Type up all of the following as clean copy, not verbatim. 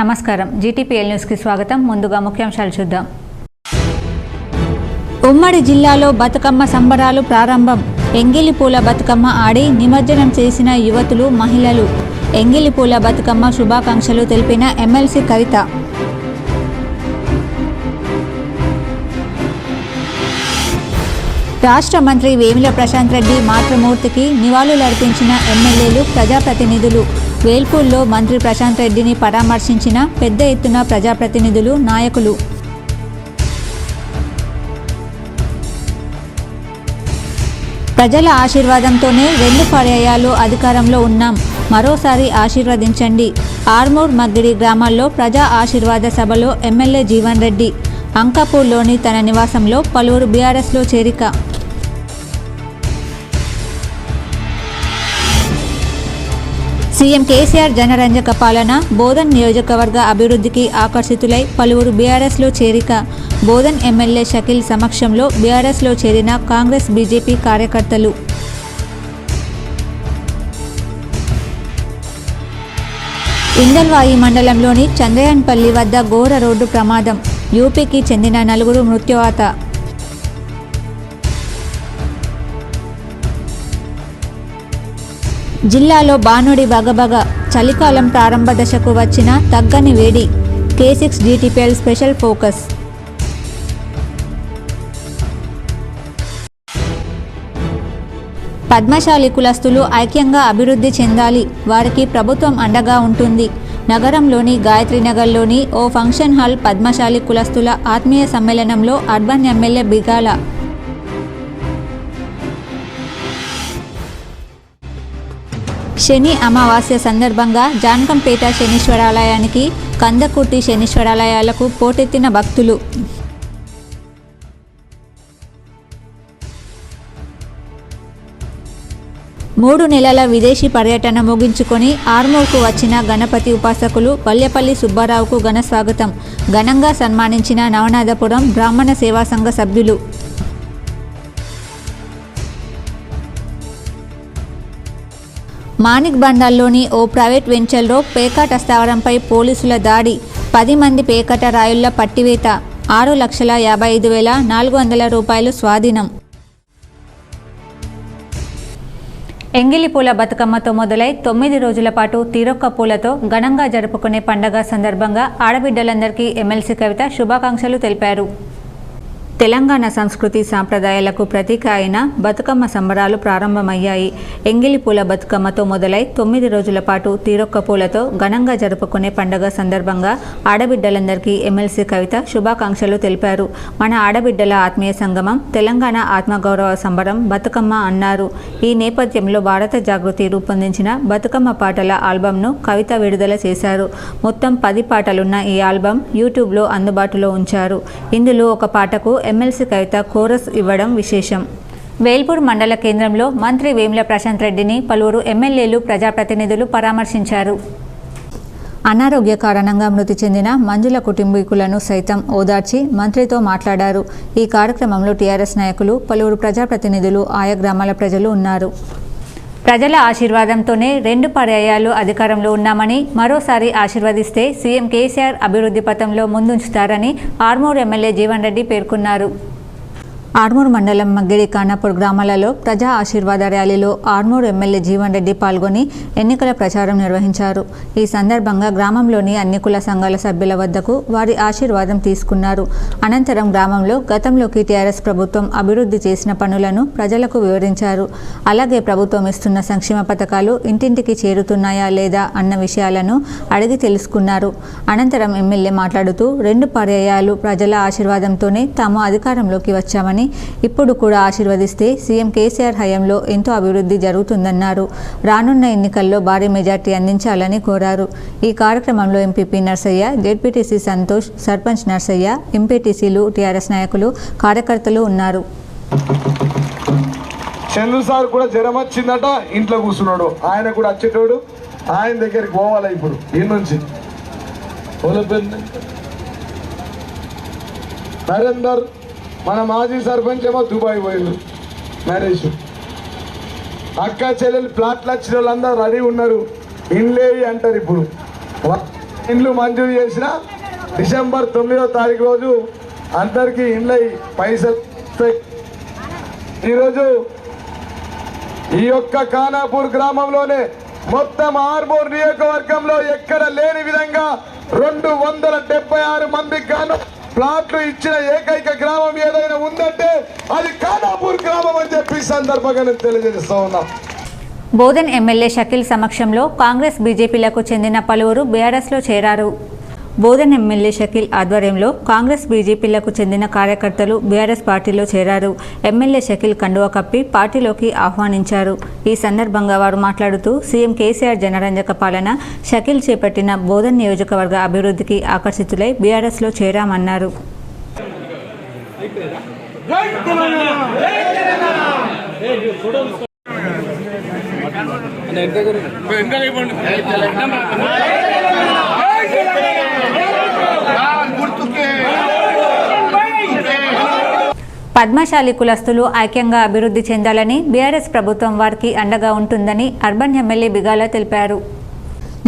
నమస్కారం GTPL news కి స్వాగతం. ముందుగా ముఖ్యాంశాలు చూద్దాం. ఉమ్మడి జిల్లాలో బతుకమ్మ సంబరాలు ప్రారంభం. ఎంగిలిపూల బతుకమ్మ ఆడి నిమజ్జనం చేసిన యువతులు, మహిళలు. ఎంగిలిపూల బతుకమ్మ శుభాకాంక్షలు తెలిపిన ఎమ్మెల్సీ కవిత. రాష్ట్ర మంత్రి వేముల ప్రశాంత్ రెడ్డి మాతృమూర్తికి నివాళులర్పించిన ఎమ్మెల్యేలు, ప్రజాప్రతినిధులు. వేల్పూర్లో మంత్రి ప్రశాంత్ రెడ్డిని పరామర్శించిన పెద్ద ఎత్తున ప్రజాప్రతినిధులు, నాయకులు. ప్రజల ఆశీర్వాదంతోనే 2 పర్యాయాలు అధికారంలో ఉన్నాం. మరోసారి ఆశీర్వదించండి. ఆర్మూర్, మగ్గిడి గ్రామాల్లో ప్రజా ఆశీర్వాద సభలో ఎమ్మెల్యే జీవన్ రెడ్డి. అంకాపూర్లోని తన నివాసంలో పలువురు బీఆర్ఎస్లో చేరిక. సీఎం కేసీఆర్ జనరంజక పాలన. బోధన్ నియోజకవర్గ అభివృద్ధికి ఆకర్షితులై పలువురు బీఆర్ఎస్లో చేరిక. బోధన్ ఎమ్మెల్యే షకీల్ సమక్షంలో బీఆర్ఎస్లో చేరిన కాంగ్రెస్, బీజేపీ కార్యకర్తలు. ఇందల్వాయి మండలంలోని చంద్రయాన్పల్లి వద్ద ఘోర రోడ్డు ప్రమాదం. యూపీకి చెందిన 4 మృత్యువాత. జిల్లాలో బానుడి బగబగ. చలికాలం ప్రారంభ దశకు వచ్చిన తగ్గని వేడి. K6 GTPL special focus. Padmashali కులస్తులు ఐక్యంగా అభివృద్ధి చెందాలి. వారికి ప్రభుత్వం అండగా ఉంటుంది. నగరంలోని గాయత్రీనగర్లోని ఓ ఫంక్షన్ హాల్ పద్మశాలి కులస్తుల ఆత్మీయ సమ్మేళనంలో అర్బన్ ఎమ్మెల్యే బిగాల. శని అమావాస్య సందర్భంగా జాన్కంపేట శనీశ్వరాలయానికి, కందకుర్తి శనీశ్వరాలయాలకు పోటెత్తిన భక్తులు. మూడు నెలల విదేశీ పర్యటన ముగించుకొని ఆర్మూర్కు వచ్చిన గణపతి ఉపాసకులు వల్యపల్లి సుబ్బారావుకు ఘన స్వాగతం. ఘనంగా సన్మానించిన నవనాథపురం బ్రాహ్మణ సేవా సంఘ సభ్యులు. మాణిక్ బండాల్లోని ఓ ప్రైవేట్ వెంచర్లో పేకాట స్థావరంపై పోలీసుల దాడి. 10 మంది పేకాట రాయుళ్ల పట్టివేత. 6,55,400 రూపాయలు స్వాధీనం. ఎంగిలిపూల బతుకమ్మతో మొదలై 9 రోజుల పాటు తీరొక్క పూలతో ఘనంగా జరుపుకునే పండగ సందర్భంగా ఆడబిడ్డలందరికీ ఎమ్మెల్సీ కవిత శుభాకాంక్షలు తెలిపారు. తెలంగాణ సంస్కృతి సాంప్రదాయాలకు ప్రతీక అయిన బతుకమ్మ సంబరాలు ప్రారంభమయ్యాయి. ఎంగిలిపూల బతుకమ్మతో మొదలై 9 రోజుల పాటు తీరొక్క పూలతో ఘనంగా జరుపుకునే పండుగ సందర్భంగా ఆడబిడ్డలందరికీ ఎమ్మెల్సీ కవిత శుభాకాంక్షలు తెలిపారు. మన ఆడబిడ్డల ఆత్మీయ సంగమం తెలంగాణ ఆత్మగౌరవ సంబరం బతుకమ్మ అన్నారు. ఈ నేపథ్యంలో భారత జాగృతి రూపొందించిన బతుకమ్మ పాటల ఆల్బంను కవిత విడుదల చేశారు. మొత్తం 10 పాటలున్న ఈ ఆల్బం యూట్యూబ్లో అందుబాటులో ఉంచారు. ఇందులో ఒక పాటకు ఎమ్మెల్సీ కవిత కోరస్ ఇవ్వడం విశేషం. వేల్పూర్ మండల కేంద్రంలో మంత్రి వేముల ప్రశాంత్ రెడ్డిని పలువురు ఎమ్మెల్యేలు, ప్రజాప్రతినిధులు పరామర్శించారు. అనారోగ్య కారణంగా మృతి చెందిన మంజుల కుటుంబీకులను సైతం ఓదార్చి మంత్రితో మాట్లాడారు. ఈ కార్యక్రమంలో టీఆర్ఎస్ నాయకులు, పలువురు ప్రజాప్రతినిధులు, ఆయా గ్రామాల ప్రజలు ఉన్నారు. ప్రజల ఆశీర్వాదంతోనే 2 పర్యాయాలు అధికారంలో ఉన్నామని, మరోసారి ఆశీర్వదిస్తే సీఎం కేసీఆర్ అభివృద్ధి పథంలో ముందుంచుతారని ఆర్మూర్ ఎమ్మెల్యే జీవన్ రెడ్డి పేర్కొన్నారు. ఆర్మూర్ మండలం మగ్గిడి, ఖానాపూర్ గ్రామాలలో ప్రజా ఆశీర్వాద ర్యాలీలో ఆర్మూర్ ఎమ్మెల్యే జీవన్ రెడ్డి పాల్గొని ఎన్నికల ప్రచారం నిర్వహించారు. ఈ సందర్భంగా గ్రామంలోని అన్ని కుల సంఘాల సభ్యుల వద్దకు వారి ఆశీర్వాదం తీసుకున్నారు. అనంతరం గ్రామంలో గతంలోకి టీఆర్ఎస్ ప్రభుత్వం అభివృద్ధి చేసిన పనులను ప్రజలకు వివరించారు. అలాగే ప్రభుత్వం ఇస్తున్న సంక్షేమ పథకాలు ఇంటింటికి చేరుతున్నాయా లేదా అన్న విషయాలను అడిగి తెలుసుకున్నారు. అనంతరం ఎమ్మెల్యే మాట్లాడుతూ 2 పర్యాయాలు ప్రజల ఆశీర్వాదంతోనే తాము అధికారంలోకి వచ్చామని, ఇప్పుడు కూడా ఆశీర్వదిస్తే సీఎం కేసీఆర్ హయాంలో ఎంతో అభివృద్ధి జరుగుతుందన్నారు. రానున్న ఎన్నికల్లో భారీ మెజార్టీ అందించాలని కోరారు. ఈ కార్యక్రమంలో ఎంపీపీ నర్సయ్య, జెడ్పీటీసీ సంతోష్, సర్పంచ్ నర్సయ్య, ఎంపీటీసీలు, టీఆర్ఎస్ నాయకులు, కార్యకర్తలు ఉన్నారు. చంద్రు సార్ కూడా జ్వరం వచ్చిందట, ఇంట్లో కూర్చున్నాడు. ఆయన కూడా వచ్చేటోడు, ఆయన దగ్గరికి పోవాలి. ఇప్పుడు ఈ నుంచి నరేందర్, మన మాజీ సర్పంచ్ ఏమో దుబాయ్ పోయిండు మ్యారేజ్. అక్క చెల్లెలు ప్లాట్లు వచ్చిన వాళ్ళందరూ రెడీ ఉన్నారు. ఇండ్లేవి అంటారు. ఇప్పుడు ఇండ్లు మంజూరు చేసిన డిసెంబర్ 9వ తారీఖు రోజు అందరికీ ఇండ్ల పైసలు. ఈరోజు ఈ యొక్క ఖానాపూర్ గ్రామంలోనే మొత్తం ఆర్మూర్ నియోజకవర్గంలో ఎక్కడ లేని విధంగా 276 మందికి గాను ప్లాట్లు ఇచ్చిన ఏకైక గ్రామం ఏదైనా ఉందంటే అది ఖానాపూర్ గ్రామం అని చెప్పి సందర్భంగా నేను తెలియజేస్తా ఉన్నా. బోధన్ ఎమ్మెల్యే షకీల్ సమక్షంలో కాంగ్రెస్ బీజేపీలకు చెందిన పలువురు బీఆర్ఎస్లో చేరారు. బోధన్ ఎమ్మెల్యే షకీల్ ఆధ్వర్యంలో కాంగ్రెస్ బీజేపీలకు చెందిన కార్యకర్తలు బీఆర్ఎస్ పార్టీలో చేరారు. ఎమ్మెల్యే షకీల్ కండువా కప్పి పార్టీలోకి ఆహ్వానించారు. ఈ సందర్భంగా వారు మాట్లాడుతూ సీఎం కేసీఆర్ జనరంజక పాలన, షకీల్ చేపట్టిన బోధన్ నియోజకవర్గ అభివృద్ధికి ఆకర్షితులై బీఆర్ఎస్లో చేరామన్నారు. పద్మశాలి కులస్తులు ఐక్యంగా అభివృద్ధి చెందాలని బీఆర్ఎస్ ప్రభుత్వం వారికి అండగా ఉంటుందని అర్బన్ ఎమ్మెల్యే బిగాల తెలిపారు.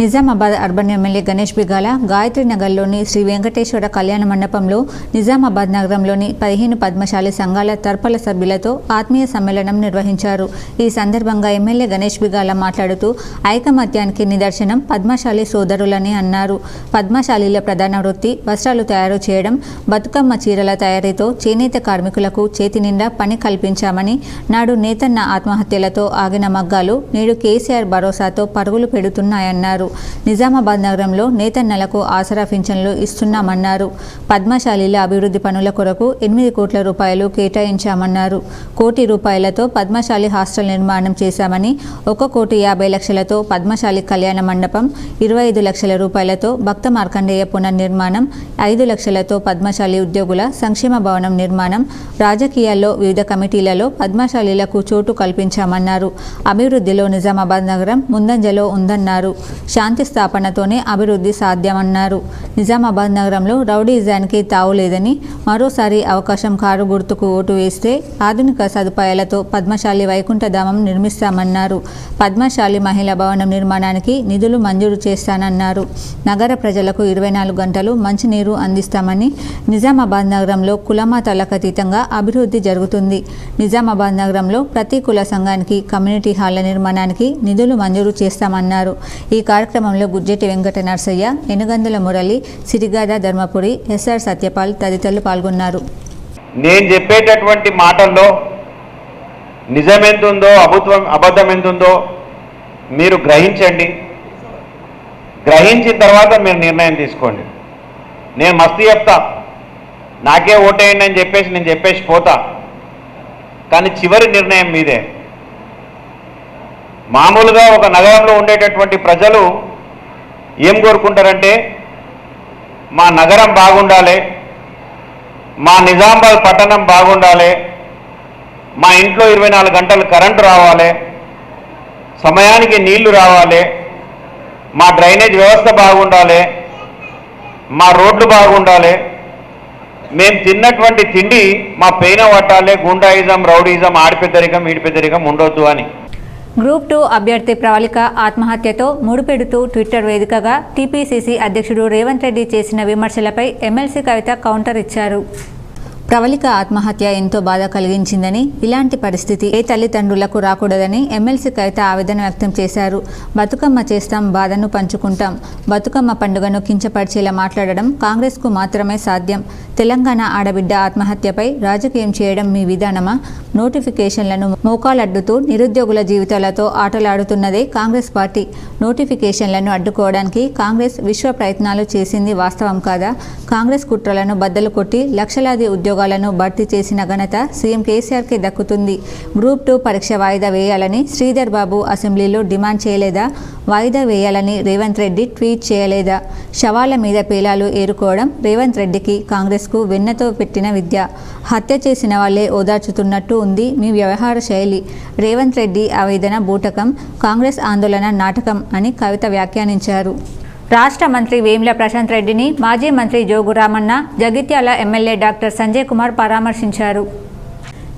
నిజామాబాద్ అర్బన్ ఎమ్మెల్యే గణేష్ బిగాల గాయత్రి నగర్లోని శ్రీ వెంకటేశ్వర కళ్యాణ మండపంలో నిజామాబాద్ నగరంలోని 15 పద్మశాలి సంఘాల తర్పల సభ్యులతో ఆత్మీయ సమ్మేళనం నిర్వహించారు. ఈ సందర్భంగా ఎమ్మెల్యే గణేష్ బిగాల మాట్లాడుతూ ఐకమత్యానికి నిదర్శనం పద్మశాలి సోదరులని అన్నారు. పద్మశాలీల ప్రధాన వృత్తి వస్త్రాలు తయారు చేయడం, బతుకమ్మ చీరల తయారీతో చేనేత కార్మికులకు చేతి నిండా పని కల్పించామని, నాడు నేతన్న ఆత్మహత్యలతో ఆగిన మగ్గాలు నేడు కేసీఆర్ భరోసాతో పరుగులు పెడుతున్నాయన్నారు. నిజామాబాద్ నగరంలో నేతన్నలకు ఆసరా పింఛన్లు ఇస్తున్నామన్నారు. పద్మశాలీల అభివృద్ధి పనుల కొరకు 8 కోట్ల రూపాయలు కేటాయించామన్నారు. 1 కోటి రూపాయలతో పద్మశాలి హాస్టల్ నిర్మాణం చేశామని, 1,50,00,000తో పద్మశాలి కళ్యాణ మండపం, 25 లక్షల రూపాయలతో భక్త మార్కండేయ పునర్నిర్మాణం, 5 లక్షలతో పద్మశాలి ఉద్యోగుల సంక్షేమ భవనం నిర్మాణం, రాజకీయాల్లో వివిధ కమిటీలలో పద్మశాలీలకు చోటు కల్పించామన్నారు. అభివృద్ధిలో నిజామాబాద్ నగరం ముందంజలో ఉందన్నారు. శాంతి స్థాపనతోనే అభివృద్ధి సాధ్యమన్నారు. నిజామాబాద్ నగరంలో రౌడీజానికి తావు లేదని, మరోసారి అవకాశం కారు గుర్తుకు ఓటు వేస్తే ఆధునిక సదుపాయాలతో పద్మశాలి వైకుంఠధామం నిర్మిస్తామన్నారు. పద్మశాలి మహిళా భవనం నిర్మాణానికి నిధులు మంజూరు చేస్తానన్నారు. నగర ప్రజలకు 24 గంటలు మంచినీరు అందిస్తామని, నిజామాబాద్ నగరంలో కులమతాలకు అతీతంగా అభివృద్ధి జరుగుతుంది. నిజామాబాద్ నగరంలో ప్రతి కుల సంఘానికి కమ్యూనిటీ హాళ్ల నిర్మాణానికి నిధులు మంజూరు చేస్తామన్నారు. ఈ కార్యక్రమంలో గుజ్జెట్టి వెంకట నర్సయ్య, ఎనుగందుల మురళి, సిరిగాద ధర్మపురి, ఎస్ఆర్ సత్యపాల్ తదితరులు పాల్గొన్నారు. నేను చెప్పేటటువంటి మాటల్లో నిజం ఎంతుందో అబద్ధం ఎంతుందో మీరు గ్రహించండి. గ్రహించిన తర్వాత మీరు నిర్ణయం తీసుకోండి. నేను మస్తు చెప్తా, నాకే ఓటేయండి అని చెప్పేసి నేను చెప్పేసి పోతా, కానీ చివరి నిర్ణయం మీదే. మామూలుగా ఒక నగరంలో ఉండేటటువంటి ప్రజలు ఏం కోరుకుంటారంటే, మా నగరం బాగుండాలి, మా నిజామాబాద్ పట్టణం బాగుండాలి, మా ఇంట్లో 24 గంటలు కరెంటు రావాలి, సమయానికి నీళ్లు రావాలి, మా డ్రైనేజ్ వ్యవస్థ బాగుండాలి, మా రోడ్లు బాగుండాలి, మేము తిన్నటువంటి తిండి మా పెయిన పట్టాలి, గుండాయిజం, రౌడీజం, ఆడిపెద్దరికం, ఈడిపెద్దరికం ఉండొద్దు అని. గ్రూప్ 2 అభ్యర్థి ప్రవళిక ఆత్మహత్యతో ముడిపెడుతూ ట్విట్టర్ వేదికగా టీపీసీసీ అధ్యక్షుడు రేవంత్ రెడ్డి చేసిన విమర్శలపై ఎమ్మెల్సీ కవిత కౌంటర్ ఇచ్చారు. ప్రవళిక ఆత్మహత్య ఎంతో బాధ కలిగించిందని, ఇలాంటి పరిస్థితి ఏ తల్లిదండ్రులకు రాకూడదని ఎమ్మెల్సీ కవిత ఆవేదన వ్యక్తం చేశారు. బతుకమ్మ చేస్తాం, బాధను పంచుకుంటాం. బతుకమ్మ పండుగను కించపరిచేలా మాట్లాడడం కాంగ్రెస్కు మాత్రమే సాధ్యం. తెలంగాణ ఆడబిడ్డ ఆత్మహత్యపై రాజకీయం చేయడం మీ విధానమా? నోటిఫికేషన్లను మోకాలడ్డుతూ నిరుద్యోగుల జీవితాలతో ఆటలాడుతున్నదే కాంగ్రెస్ పార్టీ. నోటిఫికేషన్లను అడ్డుకోవడానికి కాంగ్రెస్ విశ్వ ప్రయత్నాలు చేసింది వాస్తవం కాదా? కాంగ్రెస్ కుట్రలను బద్దలు కొట్టి లక్షలాది ఉద్యోగాలను భర్తీ చేసిన ఘనత సీఎం కేసీఆర్కే దక్కుతుంది. గ్రూప్ 2 పరీక్ష వాయిదా వేయాలని శ్రీధర్ బాబు అసెంబ్లీలో డిమాండ్ చేయలేదా? వాయిదా వేయాలని రేవంత్ రెడ్డి ట్వీట్ చేయలేదా? శవాల మీద పేలాలు ఏరుకోవడం రేవంత్ రెడ్డికి, కాంగ్రెస్కు వెన్నతో పెట్టిన విద్య. హత్య చేసిన వాళ్లే ఓదార్చుతున్నట్టు ఉంది మీ వ్యవహార శైలి. రేవంత్ రెడ్డి ఆవేదన బూటకం, కాంగ్రెస్ ఆందోళన నాటకం అని కవిత వ్యాఖ్యానించారు. రాష్ట్ర మంత్రి వేముల ప్రశాంత్ రెడ్డిని మాజీ మంత్రి జోగు రామన్న, జగిత్యాల ఎమ్మెల్యే డాక్టర్ సంజయ్ కుమార్ పరామర్శించారు.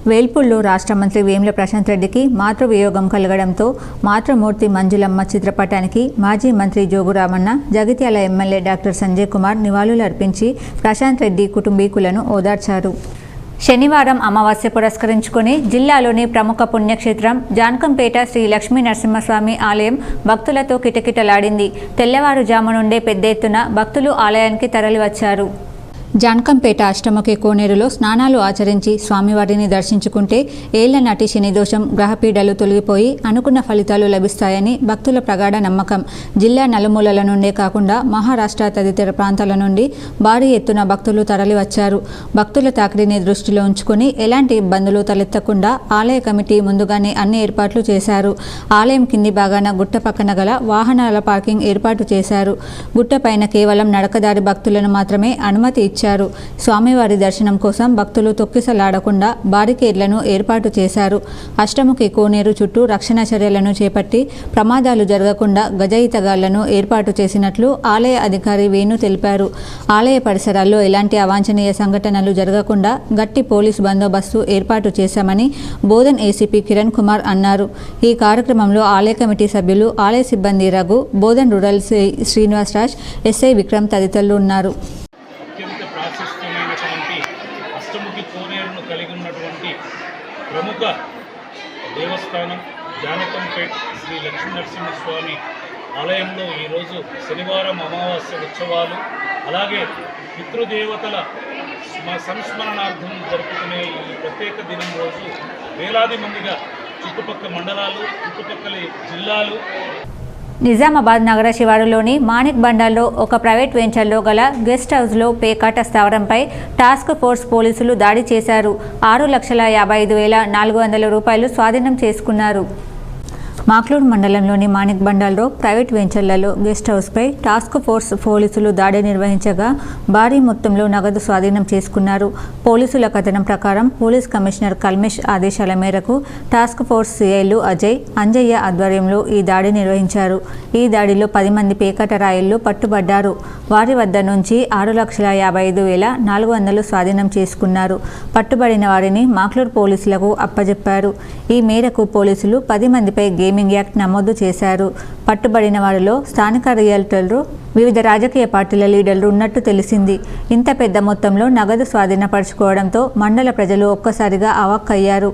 వేల్పూర్లో రాష్ట్ర మంత్రి వేముల ప్రశాంత్ రెడ్డికి మాతృవియోగం కలగడంతో మాతృమూర్తి మంజులమ్మ చిత్రపటానికి మాజీ మంత్రి జోగురామన్న, జగిత్యాల ఎమ్మెల్యే డాక్టర్ సంజయ్ కుమార్ నివాళులు అర్పించి ప్రశాంత్ రెడ్డి కుటుంబీకులను ఓదార్చారు. శనివారం అమావాస్య పురస్కరించుకుని జిల్లాలోని ప్రముఖ పుణ్యక్షేత్రం జాన్కంపేట శ్రీ లక్ష్మీ నరసింహస్వామి ఆలయం భక్తులతో కిటకిటలాడింది. తెల్లవారుజాము నుండే పెద్ద ఎత్తున భక్తులు ఆలయానికి తరలివచ్చారు. జాన్కంపేట అష్టముఖి కోనేరులో స్నానాలు ఆచరించి స్వామివారిని దర్శించుకుంటే ఏళ్ల నాటి శనిదోషం, గ్రహపీడలు తొలగిపోయి అనుకున్న ఫలితాలు లభిస్తాయని భక్తుల ప్రగాఢ నమ్మకం. జిల్లా నలుమూలల నుండే కాకుండా మహారాష్ట్ర తదితర ప్రాంతాల నుండి భారీ ఎత్తున భక్తులు తరలివచ్చారు. భక్తుల తాకిడిని దృష్టిలో ఉంచుకుని ఎలాంటి ఇబ్బందులు తలెత్తకుండా ఆలయ కమిటీ ముందుగానే అన్ని ఏర్పాట్లు చేశారు. ఆలయం కింది భాగాన గుట్ట పక్కన గల వాహనాల పార్కింగ్ ఏర్పాటు చేశారు. గుట్టపైన కేవలం నడకదారి భక్తులను మాత్రమే అనుమతి ఇచ్చారు. స్వామివారి దర్శనం కోసం భక్తులు తొక్కిసలాడకుండా బారికేడ్లను ఏర్పాటు చేశారు. అష్టముఖి కోనేరు చుట్టూ రక్షణ చర్యలను చేపట్టి ప్రమాదాలు జరగకుండా గజయితగాళ్లను ఏర్పాటు చేసినట్లు ఆలయ అధికారి వేణు తెలిపారు. ఆలయ పరిసరాల్లో ఎలాంటి అవాంఛనీయ సంఘటనలు జరగకుండా గట్టి పోలీస్ బందోబస్తు ఏర్పాటు చేశామని బోధన్ ఏసీపీ కిరణ్ కుమార్ అన్నారు. ఈ కార్యక్రమంలో ఆలయ కమిటీ సభ్యులు, ఆలయ సిబ్బంది రఘు, బోధన్ రూరల్ శ్రీనివాస్ రాజ్, ఎస్ఐ విక్రమ్ తదితరులు ఉన్నారు. అష్టముఖి కోనేరును కలిగి ఉన్నటువంటి ప్రముఖ దేవస్థానం జానకంపేట్ శ్రీ లక్ష్మీ నరసింహస్వామి ఆలయంలో ఈరోజు శనివారం అమావాస్య ఉత్సవాలు, అలాగే పితృదేవతల సంస్మరణార్థం జరుపుకునే ఈ ప్రత్యేక దినం రోజు వేలాది మందిగా చుట్టుపక్కల మండలాలు, చుట్టుపక్కల జిల్లాలు. నిజామాబాద్ నగర శివారులోని మాణిక్ బండాల్లో ఒక ప్రైవేట్ వెంచర్లో గల గెస్ట్ హౌస్లో పేకాట స్థావరంపై టాస్క్ ఫోర్స్ పోలీసులు దాడి చేశారు. 6,55,400 రూపాయలు స్వాధీనం చేసుకున్నారు. మాక్లూర్ మండలంలోని మాణిక్ బండాల్లో ప్రైవేట్ వెంచర్లలో గెస్ట్ హౌస్పై టాస్క్ ఫోర్స్ పోలీసులు దాడి నిర్వహించగా భారీ మొత్తంలో నగదు స్వాధీనం చేసుకున్నారు. పోలీసుల కథనం ప్రకారం పోలీస్ కమిషనర్ కల్మేష్ ఆదేశాల మేరకు టాస్క్ ఫోర్స్ సిఐలు అజయ్, అంజయ్య ఆధ్వర్యంలో ఈ దాడి నిర్వహించారు. ఈ దాడిలో 10 మంది పేకాట రాయుళ్లు పట్టుబడ్డారు. వారి వద్ద నుంచి 6,55,400 స్వాధీనం చేసుకున్నారు. పట్టుబడిన వారిని మాక్లూర్ పోలీసులకు అప్పజెప్పారు. ఈ మేరకు పోలీసులు 10 మందిపై గేమింగ్ యాక్ట్ నమోదు చేశారు. పట్టుబడిన వారిలో స్థానిక రియల్టర్లు, వివిధ రాజకీయ పార్టీల లీడర్లు ఉన్నట్టు తెలిసింది. ఇంత పెద్ద మొత్తంలో నగదు స్వాధీనపరచుకోవడంతో మండల ప్రజలు ఒక్కసారిగా అవాక్కయ్యారు.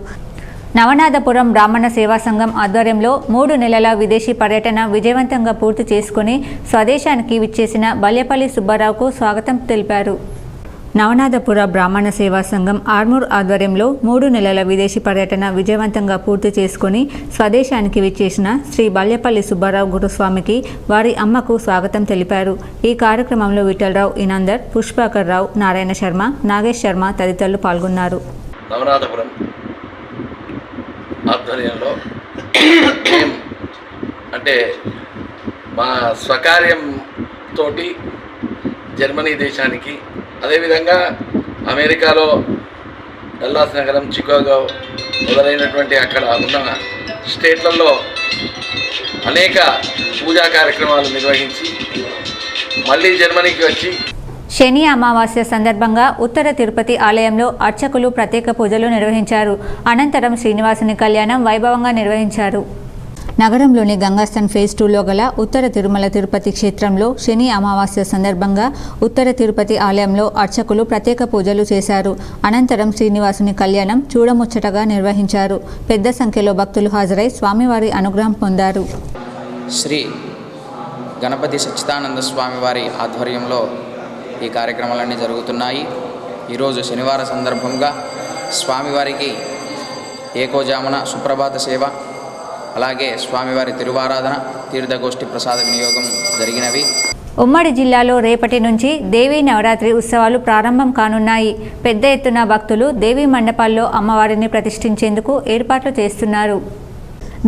నవనాథపురం బ్రాహ్మణ సేవా సంఘం ఆధ్వర్యంలో 3 నెలల విదేశీ పర్యటన విజయవంతంగా పూర్తి చేసుకుని స్వదేశానికి విచ్చేసిన బల్యపల్లి సుబ్బారావుకు స్వాగతం తెలిపారు. నవనాథపుర బ్రాహ్మణ సేవా సంఘం ఆర్మూర్ ఆధ్వర్యంలో 3 నెలల విదేశీ పర్యటన విజయవంతంగా పూర్తి చేసుకుని స్వదేశానికి విచ్చేసిన శ్రీ బల్యపల్లి సుబ్బారావు గురుస్వామికి వారి అమ్మకు స్వాగతం తెలిపారు. ఈ కార్యక్రమంలో విఠలరావు, ఇనందర్, పుష్పాకర్ రావు, నారాయణ శర్మ, నాగేష్ శర్మ తదితరులు పాల్గొన్నారు. నవనాథపురం ఆధ్వర్యంలో అంటే మా స్వకార్యంతో జర్మనీ దేశానికి, అదేవిధంగా అమెరికాలో డల్లాస్ నగరం, చికాగో మొదలైనటువంటి అక్కడ ఉన్న స్టేట్లలో అనేక పూజా కార్యక్రమాలు నిర్వహించి మళ్ళీ జర్మనీకి వచ్చి శని అమావాస్య సందర్భంగా ఉత్తర తిరుపతి ఆలయంలో అర్చకులు ప్రత్యేక పూజలు నిర్వహించారు. అనంతరం శ్రీనివాసుని కళ్యాణం వైభవంగా నిర్వహించారు. నగరంలోని గంగాస్థాన్ ఫేజ్ 2లో గల ఉత్తర తిరుమల తిరుపతి క్షేత్రంలో శని అమావాస్య సందర్భంగా ఉత్తర తిరుపతి ఆలయంలో అర్చకులు ప్రత్యేక పూజలు చేశారు. అనంతరం శ్రీనివాసుని కళ్యాణం చూడముచ్చటగా నిర్వహించారు. పెద్ద సంఖ్యలో భక్తులు హాజరై స్వామివారి అనుగ్రహం పొందారు. శ్రీ గణపతి సచ్చిదానంద స్వామివారి ఆధ్వర్యంలో ఈ కార్యక్రమాలన్నీ జరుగుతున్నాయి. ఈరోజు శనివారం సందర్భంగా స్వామివారికి ఏకోజామున సుప్రభాత సేవ, అలాగే స్వామివారి తిరువారాధన, తీర్థగోష్ఠి ప్రసాద వినియోగం జరిగినవి. ఉమ్మడి జిల్లాలో రేపటి నుంచి దేవీ నవరాత్రి ఉత్సవాలు ప్రారంభం కానున్నాయి. పెద్ద ఎత్తున భక్తులు దేవీ మండపాల్లో అమ్మవారిని ప్రతిష్ఠించేందుకు ఏర్పాట్లు చేస్తున్నారు.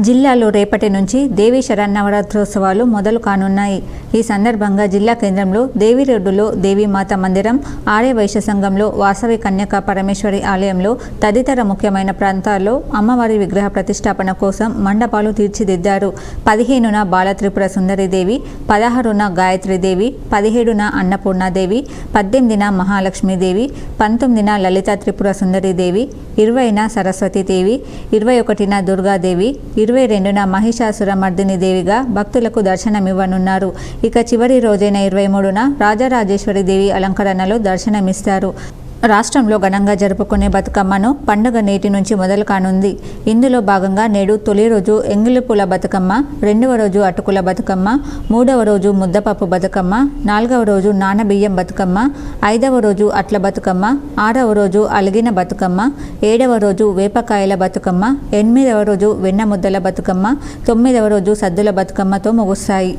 జిల్లాలో రేపటి నుంచి దేవీ శరన్నవరాత్రోత్సవాలు మొదలు కానున్నాయి. ఈ సందర్భంగా జిల్లా కేంద్రంలో దేవి రోడ్డులో దేవీమాత మందిరం, ఆర్య వైశ్య సంఘంలో వాసవి కన్యకా పరమేశ్వరి ఆలయంలో తదితర ముఖ్యమైన ప్రాంతాల్లో అమ్మవారి విగ్రహ ప్రతిష్టాపన కోసం మండపాలు తీర్చిదిద్దారు. 15న బాల త్రిపుర సుందరీదేవి, 16న గాయత్రీదేవి, 17న అన్నపూర్ణాదేవి, 18న మహాలక్ష్మీదేవి, 19న లలిత త్రిపుర సుందరీదేవి, 20న సరస్వతీదేవి, 21న దుర్గాదేవి, 22న మహిషాసుర మర్దిని దేవిగా భక్తులకు దర్శనమివ్వనున్నారు. ఇక చివరి రోజైన 23న రాజరాజేశ్వరి దేవి అలంకరణలో దర్శనమిస్తారు. రాష్ట్రంలో ఘనంగా జరుపుకునే బతుకమ్మను పండుగ నేటి నుంచి మొదలు కానుంది. ఇందులో భాగంగా నేడు తొలి రోజు ఎంగిలిపూల బతుకమ్మ, రెండవ రోజు అటుకుల బతుకమ్మ, మూడవ రోజు ముద్దపప్పు బతుకమ్మ, నాలుగవ రోజు నానబియ్యం బతుకమ్మ, ఐదవ రోజు అట్ల బతుకమ్మ, ఆరవ రోజు అలిగిన బతుకమ్మ, ఏడవ రోజు వేపకాయల బతుకమ్మ, ఎనిమిదవ రోజు వెన్న ముద్దల బతుకమ్మ, తొమ్మిదవ రోజు సద్దుల బతుకమ్మతో ముగుస్తాయి.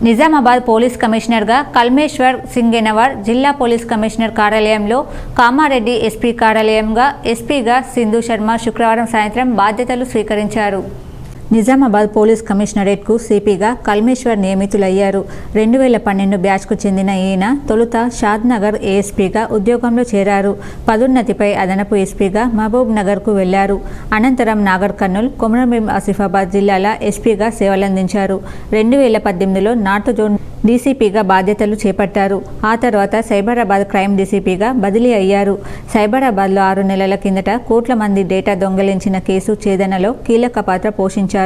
నిజామాబాద్ పోలీస్ కమిషనర్గా కల్మేశ్వర్ సింగెనవర్, జిల్లా పోలీస్ కమిషనర్ కార్యాలయంలో కామారెడ్డి ఎస్పీ కార్యాలయంగా ఎస్పీగా సింధు శర్మ శుక్రవారం సాయంత్రం బాధ్యతలు స్వీకరించారు. నిజామాబాద్ పోలీస్ కమిషనరేట్కు సిపిగా కల్మేశ్వర్ నియమితులయ్యారు. 2012 బ్యాచ్కు చెందిన ఈయన తొలుత షాద్నగర్ ఏఎస్పీగా ఉద్యోగంలో చేరారు. పదోన్నతిపై అదనపు ఎస్పీగా మహబూబ్ నగర్కు వెళ్లారు. అనంతరం నాగర్ కర్నూల్, కొమరంభీం ఆసిఫాబాద్ జిల్లాల ఎస్పీగా సేవలందించారు. 2018లో నార్త్ జోన్ డీసీపీగా బాధ్యతలు చేపట్టారు. ఆ తర్వాత సైబరాబాద్ క్రైమ్ డీసీపీగా బదిలీ అయ్యారు. సైబరాబాద్లో 6 నెలల కిందట కోట్ల మంది డేటా దొంగిలించిన కేసు ఛేదనలో కీలక పాత్ర పోషించారు.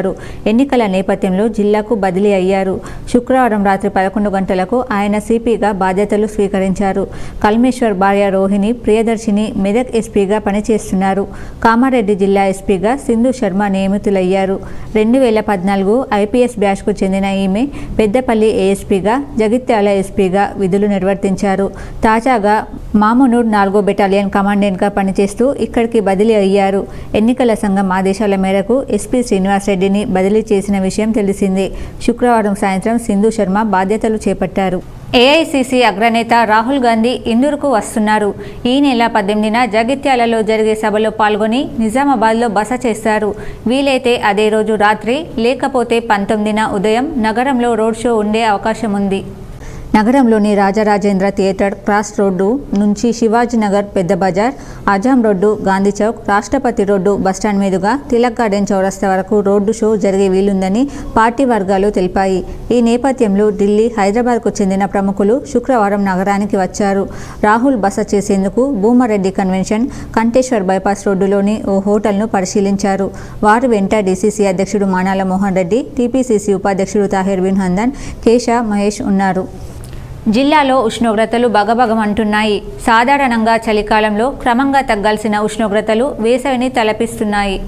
ఎన్నికల నేపథ్యంలో జిల్లాకు బదిలీ అయ్యారు. శుక్రవారం రాత్రి 11 గంటలకు ఆయన సిపిగా బాధ్యతలు స్వీకరించారు. కల్మేశ్వర్ భార్య రోహిణి ప్రియదర్శిని మెదక్ ఎస్పీగా పనిచేస్తున్నారు. కామారెడ్డి జిల్లా ఎస్పీగా సింధు శర్మ నియమితులయ్యారు. 2014 ఐపీఎస్ బ్యాచ్కు చెందిన ఈమె పెద్దపల్లి ఏఎస్పీగా, జగిత్యాల ఎస్పీగా విధులు నిర్వర్తించారు. తాజాగా మామునూర్ 4వ బెటాలియన్ కమాండెంట్గా పనిచేస్తూ ఇక్కడికి బదిలీ అయ్యారు. ఎన్నికల సంఘం ఆదేశాల మేరకు ఎస్పీ శ్రీనివాస్ రెడ్డిని బదిలీ చేసిన విషయం తెలిసిందే. శుక్రవారం సాయంత్రం సింధు శర్మ బాధ్యతలు చేపట్టారు. ఏఐసీసీ అగ్రనేత రాహుల్ గాంధీ ఇందూరుకు వస్తున్నారు. ఈ నెల 18న జగిత్యాలలో జరిగే సభలో పాల్గొని నిజామాబాద్లో బస చేస్తారు. వీలైతే అదే రోజు రాత్రి, లేకపోతే 19న ఉదయం నగరంలో రోడ్ షో ఉండే అవకాశం ఉంది. నగరంలోని రాజరాజేంద్ర థియేటర్, క్రాస్ రోడ్డు నుంచి శివాజీనగర్, పెద్ద బజార్, ఆజాం రోడ్డు, గాంధీ చౌక్, రాష్ట్రపతి రోడ్డు, బస్టాండ్ మీదుగా తిలక్ గార్డెన్ చౌరస్తా వరకు రోడ్డు షో జరిగే వీలుందని పార్టీ వర్గాలు తెలిపాయి. ఈ నేపథ్యంలో ఢిల్లీ, హైదరాబాద్కు చెందిన ప్రముఖులు శుక్రవారం నగరానికి వచ్చారు. రాహుల్ బస చేసేందుకు భూమారెడ్డి కన్వెన్షన్, కంటేశ్వర్ బైపాస్ రోడ్డులోని ఓ హోటల్ను పరిశీలించారు. వారి వెంట డీసీసీ అధ్యక్షుడు మానాల మోహన్ రెడ్డి, టీపీసీసీ ఉపాధ్యక్షుడు తాహిర్ బిన్ హందన్, కేశా మహేష్ ఉన్నారు. జిల్లాలో ఉష్ణోగ్రతలు బగబగమంటున్నాయి. సాధారణంగా చలికాలంలో క్రమంగా తగ్గాల్సిన ఉష్ణోగ్రతలు వేసవిని తలపిస్తున్నాయి.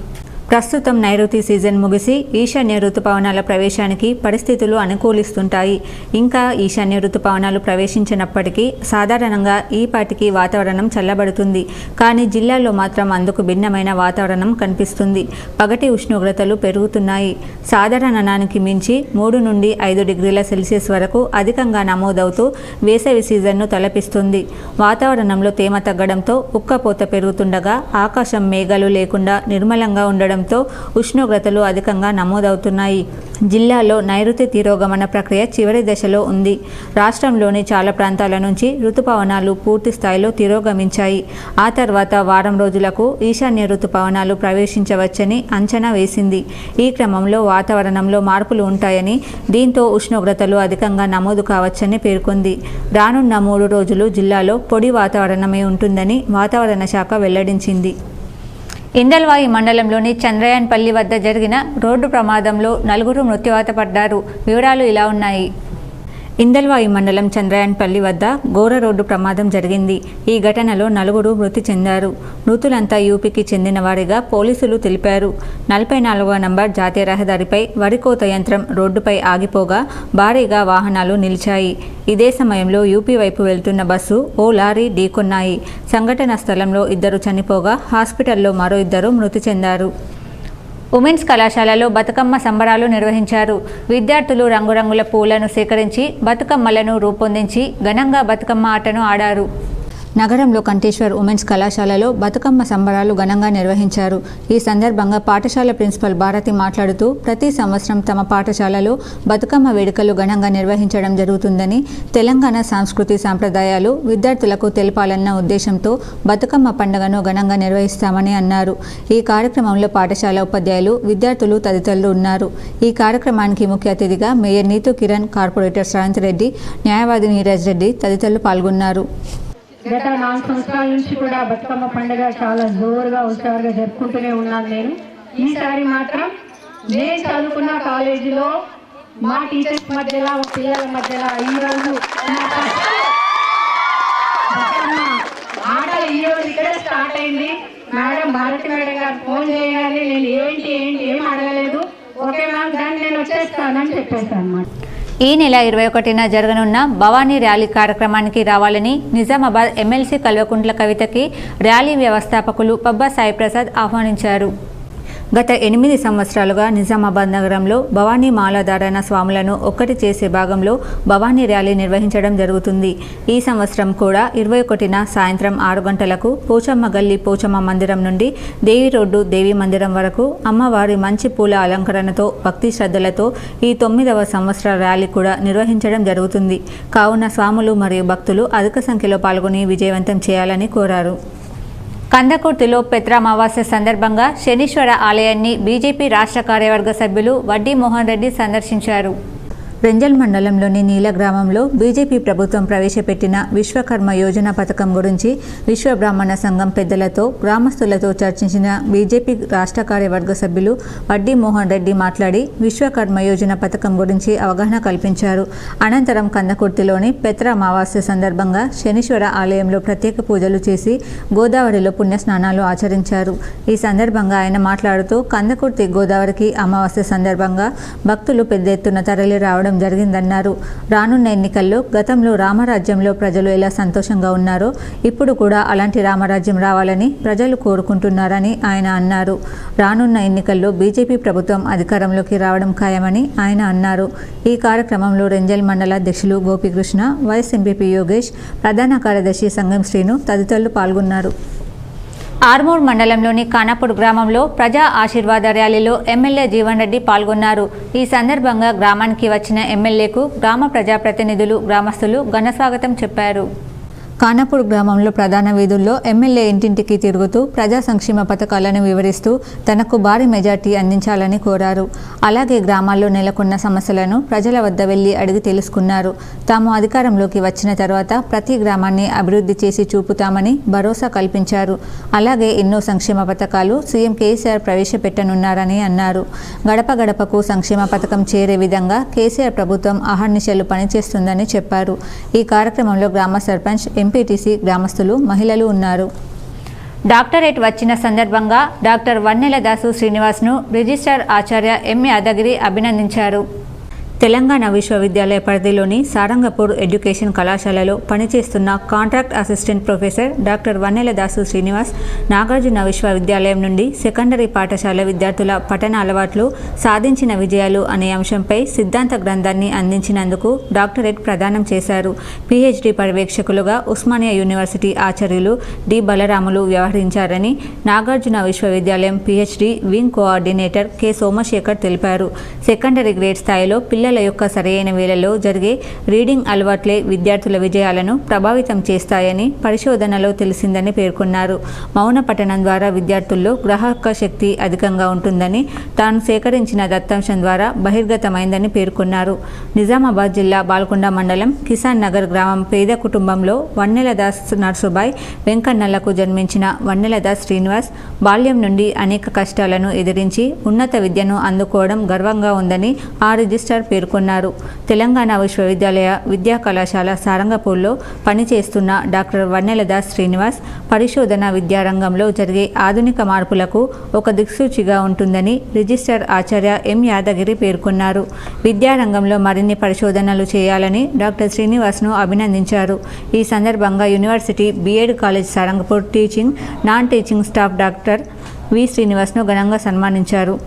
ప్రస్తుతం నైరుతి సీజన్ ముగిసి ఈశాన్య ఋతుపవనాల ప్రవేశానికి పరిస్థితులు అనుకూలిస్తుంటాయి. ఇంకా ఈశాన్య ఋతుపవనాలు ప్రవేశించినప్పటికీ సాధారణంగా ఈపాటికి వాతావరణం చల్లబడుతుంది. కానీ జిల్లాలో మాత్రం అందుకు భిన్నమైన వాతావరణం కనిపిస్తుంది. పగటి ఉష్ణోగ్రతలు పెరుగుతున్నాయి. సాధారణానికి మించి 3 నుండి 5 డిగ్రీల సెల్సియస్ వరకు అధికంగా నమోదవుతూ వేసవి సీజన్ను తలపిస్తుంది. వాతావరణంలో తేమ తగ్గడంతో ఉక్కపోత పెరుగుతుండగా ఆకాశం మేఘాలు లేకుండా నిర్మలంగా ఉండడం ఉష్ణోగ్రతలు అధికంగా నమోదవుతున్నాయి. జిల్లాలో నైరుతి తిరోగమన ప్రక్రియ చివరి దశలో ఉంది. రాష్ట్రంలోని చాలా ప్రాంతాల నుంచి ఋతుపవనాలు పూర్తి స్థాయిలో తిరోగమించాయి. ఆ తర్వాత వారం రోజులకు ఈశాన్య ఋతుపవనాలు ప్రవేశించవచ్చని అంచనా వేసింది. ఈ క్రమంలో వాతావరణంలో మార్పులు ఉంటాయని, దీంతో ఉష్ణోగ్రతలు అధికంగా నమోదు కావచ్చని పేర్కొంది. రానున్న 3 రోజులు జిల్లాలో పొడి వాతావరణమే ఉంటుందని వాతావరణ శాఖ వెల్లడించింది. ఇందల్వాయి మండలంలోని చంద్రయాన్పల్లి వద్ద జరిగిన రోడ్డు ప్రమాదంలో 4 మృత్యువాత పడ్డారు. వివరాలు ఇలా ఉన్నాయి. ఇందల్వాయి మండలం చంద్రయాన్పల్లి వద్ద ఘోర రోడ్డు ప్రమాదం జరిగింది. ఈ ఘటనలో 4 మృతి చెందారు. మృతులంతా యూపీకి చెందిన వారిగా పోలీసులు తెలిపారు. 44వ నంబర్ జాతీయ రహదారిపై వరి కోత యంత్రం రోడ్డుపై ఆగిపోగా భారీగా వాహనాలు నిలిచాయి. ఇదే సమయంలో యూపీ వైపు వెళ్తున్న బస్సు ఓ లారీ ఢీకొన్నాయి. సంఘటన స్థలంలో 2 చనిపోగా హాస్పిటల్లో మరో 2 మృతి చెందారు. ఉమెన్స్ కళాశాలలో బతుకమ్మ సంబరాలు నిర్వహించారు. విద్యార్థులు రంగురంగుల పూలను సేకరించి బతుకమ్మలను రూపొందించి ఘనంగా బతుకమ్మ ఆటను ఆడారు. నగరంలో కంఠేశ్వర్ ఉమెన్స్ కళాశాలలో బతుకమ్మ సంబరాలు ఘనంగా నిర్వహించారు. ఈ సందర్భంగా పాఠశాల ప్రిన్సిపల్ భారతి మాట్లాడుతూ ప్రతి సంవత్సరం తమ పాఠశాలలో బతుకమ్మ వేడుకలు ఘనంగా నిర్వహించడం జరుగుతుందని, తెలంగాణ సంస్కృతి సాంప్రదాయాలు విద్యార్థులకు తెలపాలన్న ఉద్దేశంతో బతుకమ్మ పండుగను ఘనంగా నిర్వహిస్తామని అన్నారు. ఈ కార్యక్రమంలో పాఠశాల ఉపాధ్యాయులు, విద్యార్థులు తదితరులు ఉన్నారు. ఈ కార్యక్రమానికి ముఖ్య అతిథిగా మేయర్ నీతు కిరణ్, కార్పొరేటర్ శ్రావంత్ రెడ్డి, న్యాయవాది నీరజ్ రెడ్డి తదితరులు పాల్గొన్నారు. గత 4 సంవత్సరాల నుంచి కూడా బతుకమ్మ పండుగ చాలా జోరుగా హుషారుగా జరుపుకుంటూనే ఉన్నాను. నేను ఈసారి మాత్రం నేను చదువుకున్న కాలేజీలో మా టీచర్స్ మధ్యలో, మా పిల్లల మధ్యలో ఈరోజు బతుకమ్మ ఆటలు ఈరోజు ఇక్కడ స్టార్ట్ అయింది. మేడం భారతి మేడం గారు ఫోన్ చేయాలి, నేను ఏం అడగలేదు, ఓకే మ్యామ్ దాన్ని నేను వచ్చేస్తానని చెప్పేస్తాను అన్నమాట. ఈ నెల 21న జరగనున్న భవానీ ర్యాలీ కార్యక్రమానికి రావాలని నిజామాబాద్ ఎమ్మెల్సీ కల్వకుంట్ల కవితకి ర్యాలీ వ్యవస్థాపకులు పబ్బా సాయిప్రసాద్ ఆహ్వానించారు. గత 8 సంవత్సరాలుగా నిజామాబాద్ నగరంలో భవానీ మాలాధారణ స్వాములను ఒక్కటి చేసే భాగంలో భవానీ ర్యాలీ నిర్వహించడం జరుగుతుంది. ఈ సంవత్సరం కూడా 21న సాయంత్రం 6 గంటలకు పోచమ్మ గల్లీ పోచమ్మ మందిరం నుండి దేవి రోడ్డు దేవి మందిరం వరకు అమ్మవారి మంచి పూల అలంకరణతో భక్తి శ్రద్ధలతో ఈ 9వ సంవత్సర ర్యాలీ కూడా నిర్వహించడం జరుగుతుంది. కావున స్వాములు మరియు భక్తులు అధిక సంఖ్యలో పాల్గొని విజయవంతం చేయాలని కోరారు. కందకుర్తిలో పెత్రామావాస్య సందర్భంగా శనీశ్వర ఆలయాన్ని బీజేపీ రాష్ట్ర కార్యవర్గ సభ్యులు వడ్డీ మోహన్ రెడ్డి సందర్శించారు. రెంజల్ మండలంలోని నీల గ్రామంలో బీజేపీ ప్రభుత్వం ప్రవేశపెట్టిన విశ్వకర్మ యోజన పథకం గురించి విశ్వ బ్రాహ్మణ సంఘం పెద్దలతో, గ్రామస్తులతో చర్చించిన బీజేపీ రాష్ట్ర కార్యవర్గ సభ్యులు వడ్డీ మోహన్ రెడ్డి మాట్లాడి విశ్వకర్మ యోజన పథకం గురించి అవగాహన కల్పించారు. అనంతరం కందకుర్తిలోని పెత్రామావాస్య సందర్భంగా శనీశ్వర ఆలయంలో ప్రత్యేక పూజలు చేసి గోదావరిలో పుణ్యస్నానాలు ఆచరించారు. ఈ సందర్భంగా ఆయన మాట్లాడుతూ కందకుర్తి గోదావరికి అమావాస్య సందర్భంగా భక్తులు పెద్ద ఎత్తున తరలి రావడం జరిగిందన్నారు. రానున్న ఎన్నికల్లో గతంలో రామరాజ్యంలో ప్రజలు ఎలా సంతోషంగా ఉన్నారో ఇప్పుడు కూడా అలాంటి రామరాజ్యం రావాలని ప్రజలు కోరుకుంటున్నారని ఆయన అన్నారు. రానున్న ఎన్నికల్లో బీజేపీ ప్రభుత్వం అధికారంలోకి రావడం ఖాయమని ఆయన అన్నారు. ఈ కార్యక్రమంలో రెంజల్ మండల అధ్యక్షులు గోపికృష్ణ, వైస్ ఎంపీపీ యోగేష్, ప్రధాన కార్యదర్శి సంగం శ్రీను తదితరులు పాల్గొన్నారు. ఆర్మూర్ మండలంలోని ఖానాపూర్ గ్రామంలో ప్రజా ఆశీర్వాద ర్యాలీలో ఎమ్మెల్యే జీవన్ రెడ్డి పాల్గొన్నారు. ఈ సందర్భంగా గ్రామానికి వచ్చిన ఎమ్మెల్యేకు గ్రామ ప్రజాప్రతినిధులు, గ్రామస్తులు ఘనస్వాగతం చెప్పారు. ఖానాపూర్ గ్రామంలో ప్రధాన వీధుల్లో ఎమ్మెల్యే ఇంటింటికి తిరుగుతూ ప్రజా సంక్షేమ పథకాలను వివరిస్తూ తనకు భారీ మెజార్టీ అందించాలని కోరారు. అలాగే గ్రామాల్లో నెలకొన్న సమస్యలను ప్రజల వద్ద వెళ్లి అడిగి తెలుసుకున్నారు. తాము అధికారంలోకి వచ్చిన తర్వాత ప్రతి గ్రామాన్ని అభివృద్ధి చేసి చూపుతామని భరోసా కల్పించారు. అలాగే ఎన్నో సంక్షేమ పథకాలు సీఎం కేసీఆర్ ప్రవేశపెట్టనున్నారని అన్నారు. గడప గడపకు సంక్షేమ పథకం చేరే విధంగా కేసీఆర్ ప్రభుత్వం అహర్నిశలు పనిచేస్తుందని చెప్పారు. ఈ కార్యక్రమంలో గ్రామ సర్పంచ్, ఎంపీటీసీ, గ్రామస్తులు, మహిళలు ఉన్నారు. డాక్టరేట్ వచ్చిన సందర్భంగా డాక్టర్ వన్నెల దాసు శ్రీనివాస్ను రిజిస్ట్రార్ ఆచార్య ఎం యాదగిరి అభినందించారు. తెలంగాణ విశ్వవిద్యాలయ పరిధిలోని సారంగపూర్ ఎడ్యుకేషన్ కళాశాలలో పనిచేస్తున్న కాంట్రాక్ట్ అసిస్టెంట్ ప్రొఫెసర్ డాక్టర్ వన్నెల దాసు శ్రీనివాస్ నాగార్జున విశ్వవిద్యాలయం నుండి సెకండరీ పాఠశాల విద్యార్థుల పఠన అలవాట్లు, సాధించిన విజయాలు అనే అంశంపై సిద్ధాంత గ్రంథాన్ని అందించినందుకు డాక్టరేట్ ప్రదానం చేశారు. పీహెచ్డీ పర్యవేక్షకులుగా ఉస్మానియా యూనివర్సిటీ ఆచార్యులు డి బలరాములు వ్యవహరించారని నాగార్జున విశ్వవిద్యాలయం PhD wing coordinator K Somashekar తెలిపారు. సెకండరీ గ్రేడ్ స్థాయిలో పిల్లల యొక్క సరైన వేళలో జరిగే రీడింగ్ అలవాట్లే విద్యార్థుల విజయాలను ప్రభావితం చేస్తాయని పరిశోధనలో తెలిసిందని పేర్కొన్నారు. మౌన పఠనం ద్వారా విద్యార్థుల్లో గ్రాహక శక్తి అధికంగా ఉంటుందని, తాను సేకరించిన దత్తాంశం ద్వారా బహిర్గతమైందని పేర్కొన్నారు. నిజామాబాద్ జిల్లా బాల్కొండ మండలం కిసాన్ నగర్ గ్రామం పేద కుటుంబంలో వన్నెల దాస్ నర్సుబాయ్ వెంకన్నలకు జన్మించిన వన్నెల దాస్ శ్రీనివాస్ బాల్యం నుండి అనేక కష్టాలను ఎదిరించి ఉన్నత విద్యను అందుకోవడం గర్వంగా ఉందని ఆ రిజిస్ట్రార్ పేర్కొన్నారు. తెలంగాణ విశ్వవిద్యాలయ విద్యా కళాశాల సారంగపూర్లో పనిచేస్తున్న డాక్టర్ వన్నెల దాస్ శ్రీనివాస్ పరిశోధన విద్యారంగంలో జరిగే ఆధునిక మార్పులకు ఒక దిక్సూచిగా ఉంటుందని రిజిస్ట్రార్ ఆచార్య ఎం యాదగిరి పేర్కొన్నారు. విద్యారంగంలో మరిన్ని పరిశోధనలు చేయాలని డాక్టర్ శ్రీనివాస్ను అభినందించారు. ఈ సందర్భంగా university BEd college Sarangapur teaching, non teaching staff doctor V శ్రీనివాస్ను ఘనంగా సన్మానించారు.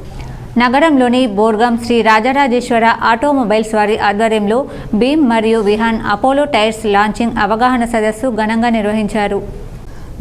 నగరంలోని బోర్గం శ్రీ రాజరాజేశ్వర ఆటోమొబైల్స్ వారి ఆధ్వర్యంలో భీమ్ మరియు విహాన్ అపోలో టైర్స్ లాంచింగ్ అవగాహన సదస్సు ఘనంగా నిర్వహించారు.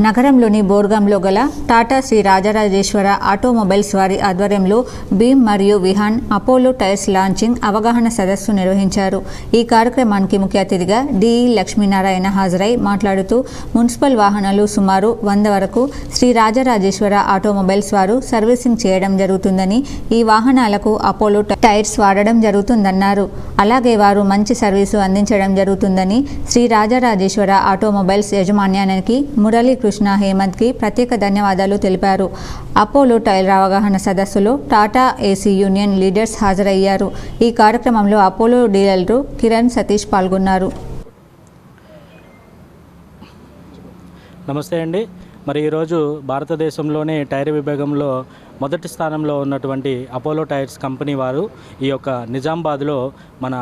నగరంలోని బోర్గంలో గల టాటా శ్రీ రాజరాజేశ్వర ఆటోమొబైల్స్ వారి ఆధ్వర్యంలో భీమ్ మరియు విహాన్ అపోలో టైర్స్ లాంచింగ్ అవగాహన సదస్సు నిర్వహించారు. ఈ కార్యక్రమానికి ముఖ్య అతిథిగా డిఈ లక్ష్మీనారాయణ హాజరై మాట్లాడుతూ మున్సిపల్ వాహనాలు సుమారు 100 వరకు శ్రీ రాజరాజేశ్వర ఆటోమొబైల్స్ వారు సర్వీసింగ్ చేయడం జరుగుతుందని, ఈ వాహనాలకు అపోలో టైర్స్ వాడడం జరుగుతుందన్నారు. అలాగే వారు మంచి సర్వీసు అందించడం జరుగుతుందని శ్రీ రాజరాజేశ్వర ఆటోమొబైల్స్ యజమాన్యానికి మురళీ కృష్ణ హేమంత్కి ప్రత్యేక ధన్యవాదాలు తెలిపారు. అపోలో టైర్ అవగాహన సదస్సులో టాటా ఏసీ యూనియన్ లీడర్స్ హాజరయ్యారు. ఈ కార్యక్రమంలో అపోలో డీలర్లు కిరణ్ సతీష్ పాల్గొన్నారు. నమస్తే అండి. మరి ఈరోజు భారతదేశంలోనే టైర్ విభాగంలో మొదటి స్థానంలో ఉన్నటువంటి అపోలో టైర్స్ కంపెనీ వారు ఈ యొక్క నిజామాబాద్లో మన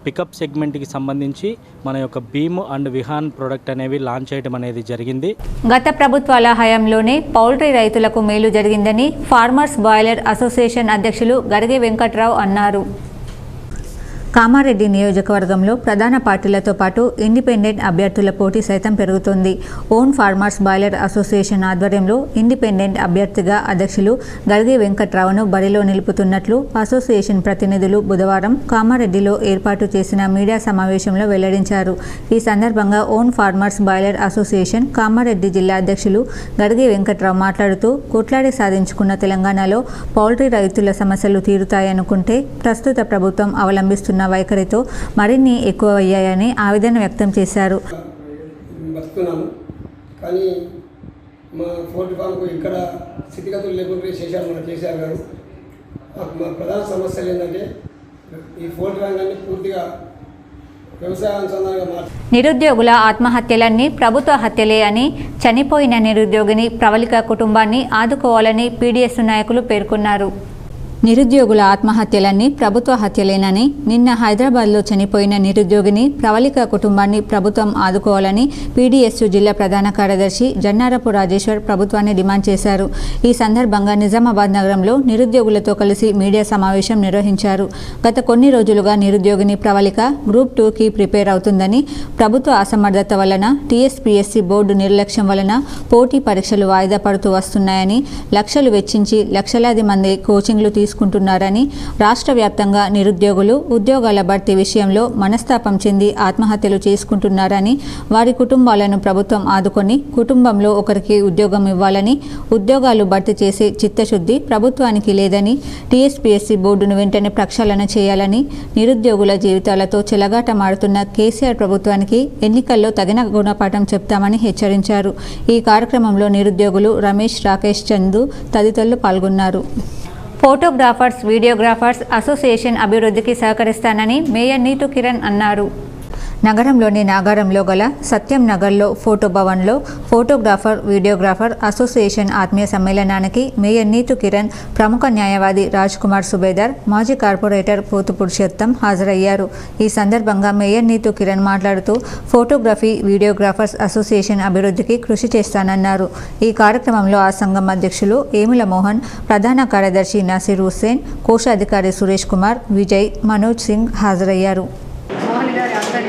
పికప్ సెగ్మెంట్కి సంబంధించి మన యొక్క భీమ్ అండ్ విహాన్ ప్రోడక్ట్ అనేవి లాంచ్ చేయడం అనేది జరిగింది. గత ప్రభుత్వాల హయాంలోనే పౌల్ట్రీ రైతులకు మేలు జరిగిందని ఫార్మర్స్ బాయిలర్ అసోసియేషన్ అధ్యక్షులు గరిగే వెంకట్రావు అన్నారు. కామారెడ్డి నియోజకవర్గంలో ప్రధాన పార్టీలతో పాటు ఇండిపెండెంట్ అభ్యర్థుల పోటీ సైతం పెరుగుతోంది. ఓన్ ఫార్మర్స్ బాయిలర్ అసోసియేషన్ ఆధ్వర్యంలో ఇండిపెండెంట్ అభ్యర్థిగా అధ్యక్షులు గరిగే వెంకట్రావును బరిలో నిలుపుతున్నట్లు అసోసియేషన్ ప్రతినిధులు బుధవారం కామారెడ్డిలో ఏర్పాటు చేసిన మీడియా సమావేశంలో వెల్లడించారు. ఈ సందర్భంగా own farmers boiler association Kamareddy జిల్లా అధ్యక్షులు గరిగే వెంకట్రావు మాట్లాడుతూ కొట్లాడి సాధించుకున్న తెలంగాణలో పౌల్ట్రీ రైతుల సమస్యలు తీరుతాయనుకుంటే ప్రస్తుత ప్రభుత్వం అవలంబిస్తున్న వైఖరితో మరిన్ని ఎక్కువ అయ్యాయని ఆవేదన వ్యక్తం చేశారు. బతుకున్నాము కానీ మా పోల్ట్రీ ఫామ్కు ఇక్కడ స్థితిగతులు లేకుండా చేశారు మన కేసీఆర్ గారు. మా ప్రధాన సమస్యలు ఏంటంటే ఈ పోల్ట్రీ రంగాన్ని పూర్తిగా వ్యవసాయ అనుసంధానంగా మార్చారు. నిరుద్యోగుల ఆత్మహత్యలన్నీ ప్రభుత్వ హత్యలే అని, చనిపోయిన నిరుద్యోగిని ప్రవళిక కుటుంబాన్ని ఆదుకోవాలని పీడీఎస్ నాయకులు పేర్కొన్నారు. నిరుద్యోగుల ఆత్మహత్యలన్నీ ప్రభుత్వ హత్యలేనని, నిన్న హైదరాబాద్లో చనిపోయిన నిరుద్యోగిని ప్రవళిక కుటుంబాన్ని ప్రభుత్వం ఆదుకోవాలని పీడీఎస్ జిల్లా ప్రధాన కార్యదర్శి జన్నారపు రాజేశ్వర్ ప్రభుత్వాన్ని డిమాండ్ చేశారు. ఈ సందర్భంగా నిజామాబాద్ నగరంలో నిరుద్యోగులతో కలిసి మీడియా సమావేశం నిర్వహించారు. గత కొన్ని రోజులుగా నిరుద్యోగిని ప్రవళిక గ్రూప్ 2కి ప్రిపేర్ అవుతుందని, ప్రభుత్వ అసమర్థత వలన టీఎస్పీఎస్సీ బోర్డు నిర్లక్ష్యం వలన పోటీ పరీక్షలు వాయిదా పడుతూ వస్తున్నాయని, లక్షలు వెచ్చించి లక్షలాది మంది కోచింగ్లు తీసుకుంటున్నారని, రాష్ట్ర వ్యాప్తంగా నిరుద్యోగులు ఉద్యోగాల భర్తీ విషయంలో మనస్తాపం చెంది ఆత్మహత్యలు చేసుకుంటున్నారని, వారి కుటుంబాలను ప్రభుత్వం ఆదుకొని కుటుంబంలో ఒకరికి ఉద్యోగం ఇవ్వాలని, ఉద్యోగాలు భర్తీ చేసే చిత్తశుద్ధి ప్రభుత్వానికి లేదని, టీఎస్పీఎస్సీ బోర్డును వెంటనే ప్రక్షాళన చేయాలని, నిరుద్యోగుల జీవితాలతో చెలగాటమాడుతున్న కేసీఆర్ ప్రభుత్వానికి ఎన్నికల్లో తగిన గుణపాఠం చెప్తామని హెచ్చరించారు. ఈ కార్యక్రమంలో నిరుద్యోగులు రమేష్, రాకేష్, చందు తదితరులు పాల్గొన్నారు. ఫోటోగ్రాఫర్స్, వీడియోగ్రాఫర్స్ అసోసియేషన్ అభివృద్ధికి సహకరిస్తానని మేయర్ నీతు కిరణ్ అన్నారు. నగరంలోని నాగారంలో గల సత్యం నగర్లో ఫోటో భవన్లో ఫోటోగ్రాఫర్, వీడియోగ్రాఫర్ అసోసియేషన్ ఆత్మీయ సమ్మేళనానికి మేయర్ నీతు కిరణ్, ప్రముఖ న్యాయవాది రాజ్ కుమార్ సుబేదార్, మాజీ కార్పొరేటర్ పోతు పురుషోత్తం హాజరయ్యారు. ఈ సందర్భంగా మేయర్ నీతు కిరణ్ మాట్లాడుతూ ఫోటోగ్రఫీ, వీడియోగ్రాఫర్స్ అసోసియేషన్ అభివృద్ధికి కృషి చేస్తానన్నారు. ఈ కార్యక్రమంలో ఆ సంఘం అధ్యక్షులు ఏముల మోహన్, ప్రధాన కార్యదర్శి నసీర్ హుస్సేన్, కోశాధికారి సురేష్ కుమార్, విజయ్, మనోజ్ సింగ్ హాజరయ్యారు. మోహన్ గారి అందరూ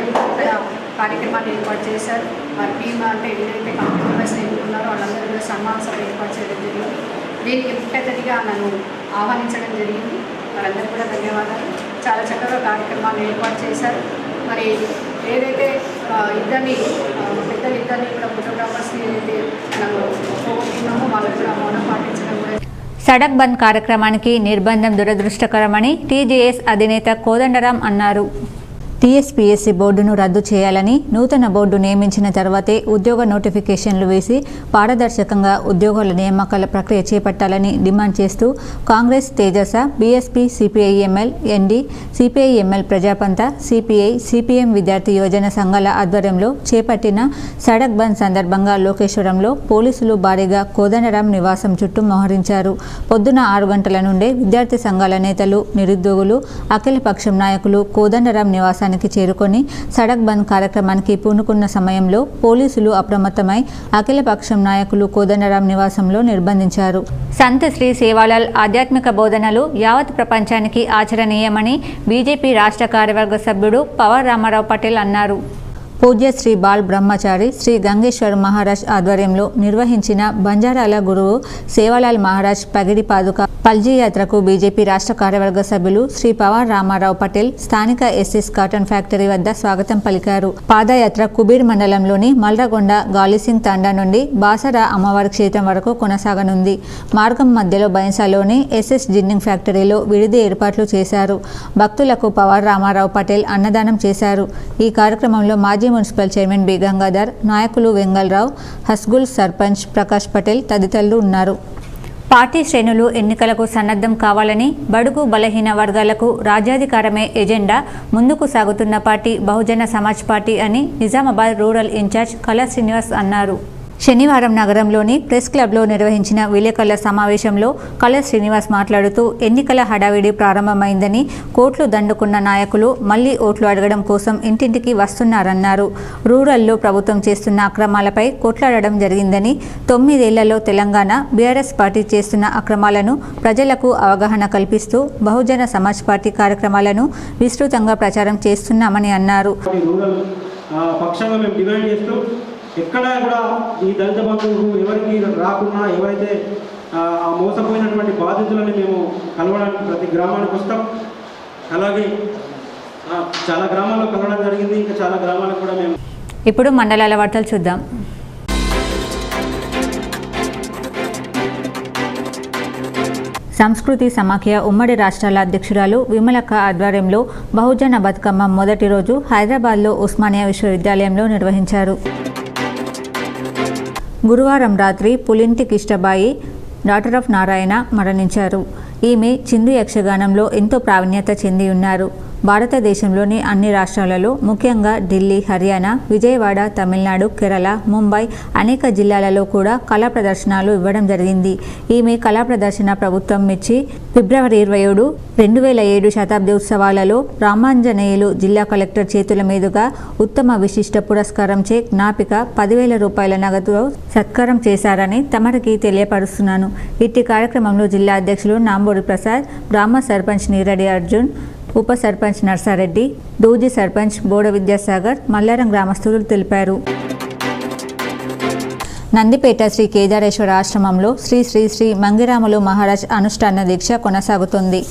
కార్యక్రమాలు ఏర్పాటు చేశారు. వారి టీమ్ అంటే ఏదైతే కంపెనీ మెంబర్స్ ఉన్నారో వాళ్ళందరూ కూడా సన్మాన సభ ఏర్పాటు చేయడం జరిగింది. దీనికి ముఖ్య అతిథిగా నన్ను ఆహ్వానించడం జరిగింది. వారందరూ కూడా ధన్యవాదాలు. చాలా చక్కగా కార్యక్రమాలు ఏర్పాటు చేశారు. మరి ఏదైతే ఇద్దరిని కూడా ఫోటోగ్రాఫర్స్ని ఏదైతే మనం పోగొట్టుకున్నామో వాళ్ళకు కూడా మౌనం పాటించడం కూడా. సడక్ బంద్ కార్యక్రమానికి నిర్బంధం దురదృష్టకరమని టీజేఎస్ అధినేత కోదండరాం అన్నారు. టీఎస్పీఎస్సీ బోర్డును రద్దు చేయాలని, నూతన బోర్డు నియమించిన తర్వాతే ఉద్యోగ నోటిఫికేషన్లు వేసి పారదర్శకంగా ఉద్యోగాల నియామకాల ప్రక్రియ చేపట్టాలని డిమాండ్ చేస్తూ Congress, Tejasa, BSP, CPIML, ND, CPIML Prajapantha, CPI, CPM విద్యార్థి యోజన సంఘాల ఆధ్వర్యంలో చేపట్టిన సడక్ బంద్ సందర్భంగా లోకేశ్వరంలో పోలీసులు భారీగా కోదండరాం నివాసం చుట్టూ మోహరించారు. పొద్దున 6 గంటల నుండే విద్యార్థి సంఘాల నేతలు, నిరుద్యోగులు, అఖిలపక్షం నాయకులు కోదండరాం నివాసాన్ని ప్రాంతానికి చేరుకొని సడక్ బంద్ కార్యక్రమానికి పూనుకున్న సమయంలో పోలీసులు అప్రమత్తమై అఖిలపక్షం నాయకులు కోదండరాం నివాసంలో నిర్బంధించారు. సంత్ శ్రీ సేవాలాల్ ఆధ్యాత్మిక బోధనలు యావత్ ప్రపంచానికి ఆచరణీయమని బీజేపీ రాష్ట్ర కార్యవర్గ సభ్యుడు పవర్ రామారావు పటేల్ అన్నారు. పూజ్య శ్రీ బాల్ బ్రహ్మచారి శ్రీ గంగేశ్వర్ మహారాజ్ ఆధ్వర్యంలో నిర్వహించిన బంజారాల గురువు సేవాలాల్ మహారాజ్ పగిడి పాదుక పల్జీ యాత్రకు బీజేపీ రాష్ట్ర కార్యవర్గ సభ్యులు శ్రీ పవర్ రామారావు పటేల్ స్థానిక ఎస్ఎస్ కాటన్ ఫ్యాక్టరీ వద్ద స్వాగతం పలికారు. పాదయాత్ర కుబీర్ మండలంలోని మల్రగొండ గాలిసింగ్ తాండా నుండి బాసరా అమ్మవారి క్షేత్రం వరకు కొనసాగనుంది. మార్గం మధ్యలో బైన్సాలోని ఎస్ఎస్ జిన్నింగ్ ఫ్యాక్టరీలో విడిది ఏర్పాట్లు చేశారు. భక్తులకు పవర్ రామారావు పటేల్ అన్నదానం చేశారు. ఈ కార్యక్రమంలో మాజీ మున్సిపల్ చైర్మన్ బి గంగాధర్, నాయకులు వెంగళరావు, హస్గుల్ సర్పంచ్ ప్రకాష్ పటేల్ తదితరులు ఉన్నారు. పార్టీ శ్రేణులు ఎన్నికలకు సన్నద్ధం కావాలని, బడుగు బలహీన వర్గాలకు రాజ్యాధికారమే ఎజెండా ముందుకు సాగుతున్న పార్టీ బహుజన సమాజ్ పార్టీ అని నిజామాబాద్ రూరల్ ఇన్ఛార్జ్ కళా శ్రీనివాస్ అన్నారు. శనివారం నగరంలోని ప్రెస్ క్లబ్లో నిర్వహించిన విలేకరుల సమావేశంలో కళా శ్రీనివాస్ మాట్లాడుతూ ఎన్నికల హడావిడి ప్రారంభమైందని, కోట్లు దండుకున్న నాయకులు మళ్లీ ఓట్లు అడగడం కోసం ఇంటింటికి వస్తున్నారన్నారు. రూరల్లో ప్రభుత్వం చేస్తున్న అక్రమాలపై కొట్లాడడం జరిగిందని, 9 ఏళ్లలో తెలంగాణ బీఆర్ఎస్ పార్టీ చేస్తున్న అక్రమాలను ప్రజలకు అవగాహన కల్పిస్తూ బహుజన సమాజ్ పార్టీ కార్యక్రమాలను విస్తృతంగా ప్రచారం చేస్తున్నామని అన్నారు. ఎక్కడా కూడా ఈ దళిత బంధువులు ఎవరికి రాకున్నా, ఎవరైతే ఆ మోసపోయినటువంటి బాధితులను మేము కలవడానికి ప్రతి గ్రామానికి వస్తాం. అలాగే చాలా గ్రామాల్లో కలవడం జరిగింది. ఇంకా చాలా గ్రామాలకు కూడా మేము ఇప్పుడు మండలాల వార్తలు చూద్దాం. సంస్కృతి సమాఖ్య ఉమ్మడి రాష్ట్రాల అధ్యక్షురాలు విమలక్క ఆధ్వర్యంలో బహుజన బతుకమ్మ మొదటి రోజు హైదరాబాద్లో ఉస్మానియా విశ్వవిద్యాలయంలో నిర్వహించారు. గురువారం రాత్రి పులింటి కిష్టబాయి, డాటర్ ఆఫ్ నారాయణ మరణించారు. ఈమె చిందు యక్షగానంలో ఎంతో ప్రావీణ్యత చెంది ఉన్నారు. భారతదేశంలోని అన్ని రాష్ట్రాలలో ముఖ్యంగా ఢిల్లీ, హర్యానా, విజయవాడ, తమిళనాడు, కేరళ, ముంబై అనేక జిల్లాలలో కూడా కళా ప్రదర్శనలు ఇవ్వడం జరిగింది. ఈమె కళా ప్రదర్శన ప్రభుత్వం మెచ్చి ఫిబ్రవరి 27, 2007 శతాబ్ది ఉత్సవాలలో రామాంజనేయులు జిల్లా కలెక్టర్ చేతుల మీదుగా ఉత్తమ విశిష్ట పురస్కారంచే జ్ఞాపిక 10,000 రూపాయల నగదుతో సత్కారం చేశారని తమరికి తెలియపరుస్తున్నాను. ఇట్టి కార్యక్రమంలో జిల్లా అధ్యక్షులు నాంబూరి ప్రసాద్, గ్రామ సర్పంచ్ నీరడి అర్జున్, ఉప సర్పంచ్ నర్సారెడ్డి, దూజి సర్పంచ్ బోడ విద్యాసాగర్, మల్లారం గ్రామస్తులు తెలిపారు. నందిపేట శ్రీ కేదారేశ్వర ఆశ్రమంలో శ్రీ శ్రీ శ్రీ మంగిరాములు మహారాజ్ అనుష్ఠాన దీక్ష కొనసాగుతుంది.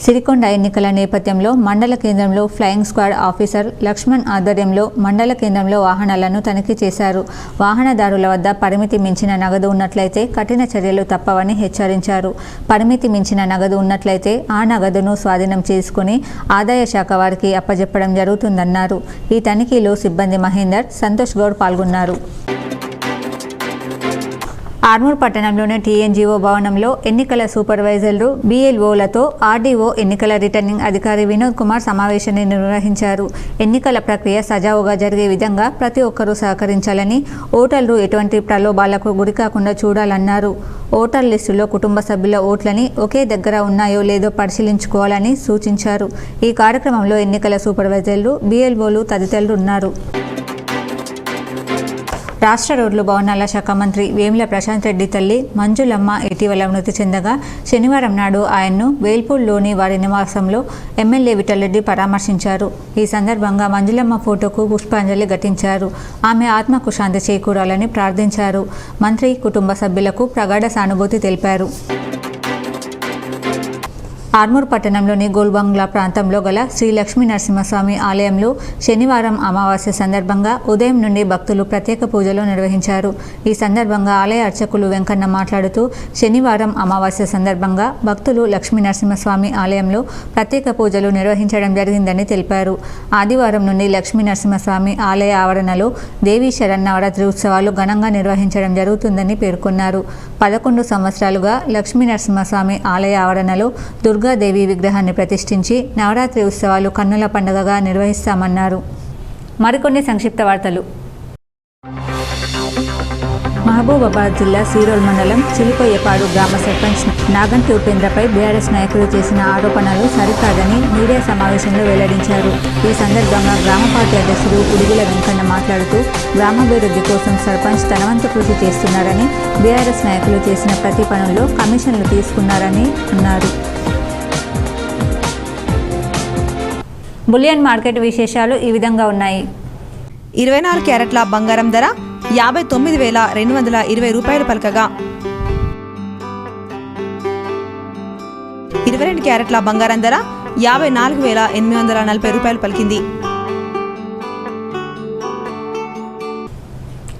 సిరికొండ ఎన్నికల నేపథ్యంలో మండల కేంద్రంలో ఫ్లయింగ్ స్క్వాడ్ ఆఫీసర్ లక్ష్మణ్ ఆధ్వర్యంలో మండల కేంద్రంలో వాహనాలను తనిఖీ చేశారు. వాహనదారుల వద్ద పరిమితి మించిన నగదు ఉన్నట్లయితే కఠిన చర్యలు తప్పవని హెచ్చరించారు. పరిమితి మించిన నగదు ఉన్నట్లయితే ఆ నగదును స్వాధీనం చేసుకుని ఆదాయ శాఖ వారికి అప్పజెప్పడం జరుగుతుందన్నారు. ఈ తనిఖీలో సిబ్బంది మహేందర్, సంతోష్ గౌడ్ పాల్గొన్నారు. ఆర్మూర్ పట్టణంలోని టీఎన్జీఓ భవనంలో ఎన్నికల సూపర్వైజర్లు, BLOలతో ఆర్డీఓ ఎన్నికల రిటర్నింగ్ అధికారి వినోద్ కుమార్ సమావేశాన్ని నిర్వహించారు. ఎన్నికల ప్రక్రియ సజావుగా జరిగే విధంగా ప్రతి ఒక్కరూ సహకరించాలని, ఓటర్లు ఎటువంటి ప్రలోభాలకు గురికాకుండా చూడాలన్నారు. ఓటర్ లిస్టులో కుటుంబ సభ్యుల ఓట్లని ఒకే దగ్గర ఉన్నాయో లేదో పరిశీలించుకోవాలని సూచించారు. ఈ కార్యక్రమంలో ఎన్నికల సూపర్వైజర్లు, BLOలు తదితరులు ఉన్నారు. రాష్ట్ర రోడ్లు భవనాల శాఖ మంత్రి వేముల ప్రశాంత్ రెడ్డి తల్లి మంజులమ్మ ఇటీవల మృతి చెందగా శనివారం నాడు ఆయన్ను వేల్పూర్లోని వారి నివాసంలో ఎమ్మెల్యే విఠలరెడ్డి పరామర్శించారు. ఈ సందర్భంగా మంజులమ్మ ఫోటోకు పుష్పాంజలి ఘటించారు. ఆమె ఆత్మకు శాంతి చేకూరాలని ప్రార్థించారు. మంత్రి కుటుంబ సభ్యులకు ప్రగాఢ సానుభూతి తెలిపారు. ఆర్మూర్ పట్టణంలోని గోల్బంగ్లా ప్రాంతంలో గల శ్రీ లక్ష్మీ నరసింహస్వామి ఆలయంలో శనివారం అమావాస్య సందర్భంగా ఉదయం నుండి భక్తులు ప్రత్యేక పూజలు నిర్వహించారు. ఈ సందర్భంగా ఆలయ అర్చకులు వెంకన్న మాట్లాడుతూ శనివారం అమావాస్య సందర్భంగా భక్తులు లక్ష్మీ నరసింహస్వామి ఆలయంలో ప్రత్యేక పూజలు నిర్వహించడం జరిగిందని తెలిపారు. ఆదివారం నుండి లక్ష్మీ నరసింహస్వామి ఆలయ ఆవరణలో దేవీ శరన్నవరాత్రి ఉత్సవాలు ఘనంగా నిర్వహించడం జరుగుతుందని పేర్కొన్నారు. 11 సంవత్సరాలుగా లక్ష్మీ నరసింహస్వామి ఆలయ ఆవరణలో దుర్గాదేవి విగ్రహాన్ని ప్రతిష్ఠించి నవరాత్రి ఉత్సవాలు కన్నుల పండుగగా నిర్వహిస్తామన్నారు. మరికొన్ని సంక్షిప్త వార్తలు. మహబూబాబాద్ జిల్లా సీరోల్ మండలం చిలికొయ్యపాడు గ్రామ సర్పంచ్ నాగంటి ఉపేంద్రపై బీఆర్ఎస్ నాయకులు చేసిన ఆరోపణలు సరికాదని మీడియా సమావేశంలో వెల్లడించారు. ఈ సందర్భంగా గ్రామ పార్టీ అధ్యక్షుడు ఉడుగుల వెంకన్న మాట్లాడుతూ గ్రామాభివృద్ధి కోసం సర్పంచ్ తన వంతు కృషి చేస్తున్నారని, బీఆర్ఎస్ నాయకులు చేసిన ప్రతి పనుల్లో కమిషన్లు తీసుకున్నారని అన్నారు. బులియన్ మార్కెట్ విశేషాలు ఈ విధంగా ఉన్నాయి. 24 క్యారెట్ల బంగారం ధర 59,220 రూపాయలు పలకగా 22 క్యారెట్ల బంగారం ధర 54,840 రూపాయలు పలికింది.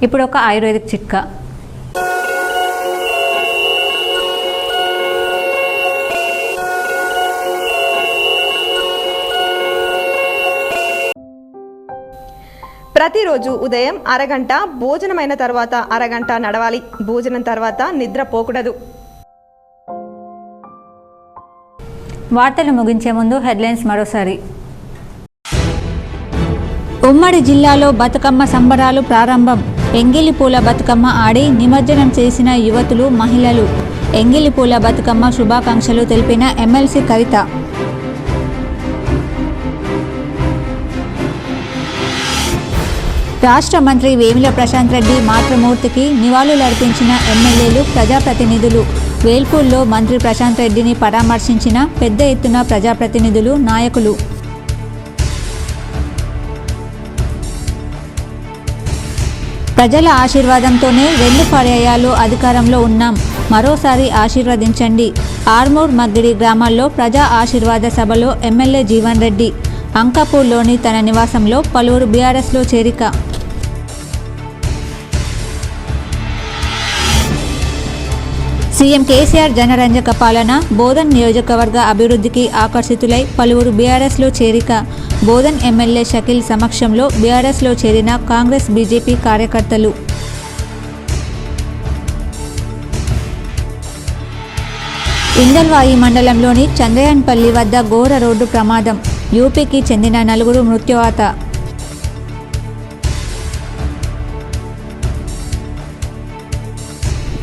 ఇప్పుడు ఒక ఆయుర్వేదిక్ చిట్కా. ప్రతిరోజు ఉదయం అరగంట, భోజనమైన తర్వాత అరగంట నడవాలి. భోజనం తర్వాత నిద్ర పోకూడదు. వార్తలు ముగించే ముందు హెడ్లైన్స్ మరోసారి. ఉమ్మడి జిల్లాలో బతుకమ్మ సంబరాలు ప్రారంభం. ఎంగిలి పూల బతుకమ్మ ఆడి నిమజ్జనం చేసిన యువతులు, మహిళలు. ఎంగిలి పూల బతుకమ్మ శుభాకాంక్షలు తెలిపిన ఎమ్మెల్సీ కవిత. రాష్ట్ర మంత్రి వేముల ప్రశాంత్ రెడ్డి మాతృమూర్తికి నివాళులర్పించిన ఎమ్మెల్యేలు, ప్రజాప్రతినిధులు. వేల్పూర్లో మంత్రి ప్రశాంత్ రెడ్డిని పరామర్శించిన పెద్ద ఎత్తున ప్రజాప్రతినిధులు, నాయకులు. ప్రజల ఆశీర్వాదంతోనే 2 పర్యాయాలు అధికారంలో ఉన్నాం. మరోసారి ఆశీర్వదించండి. ఆర్మూర్, మగ్గిడి గ్రామాల్లో ప్రజా ఆశీర్వాద సభలో ఎమ్మెల్యే జీవన్ రెడ్డి. అంకాపూర్లోని తన నివాసంలో పలువురు బీఆర్ఎస్లో చేరిక. సీఎం కేసీఆర్ జనరంజక పాలన. బోధన్ నియోజకవర్గ అభివృద్ధికి ఆకర్షితులై పలువురు బీఆర్ఎస్లో చేరిక. బోధన్ ఎమ్మెల్యే షకీల్ సమక్షంలో బీఆర్ఎస్లో చేరిన కాంగ్రెస్, బీజేపీ కార్యకర్తలు. ఇందల్వాయి మండలంలోని చంద్రయాన్పల్లి వద్ద ఘోర రోడ్డు ప్రమాదం. యూపీకి చెందిన 4 మృత్యువాత.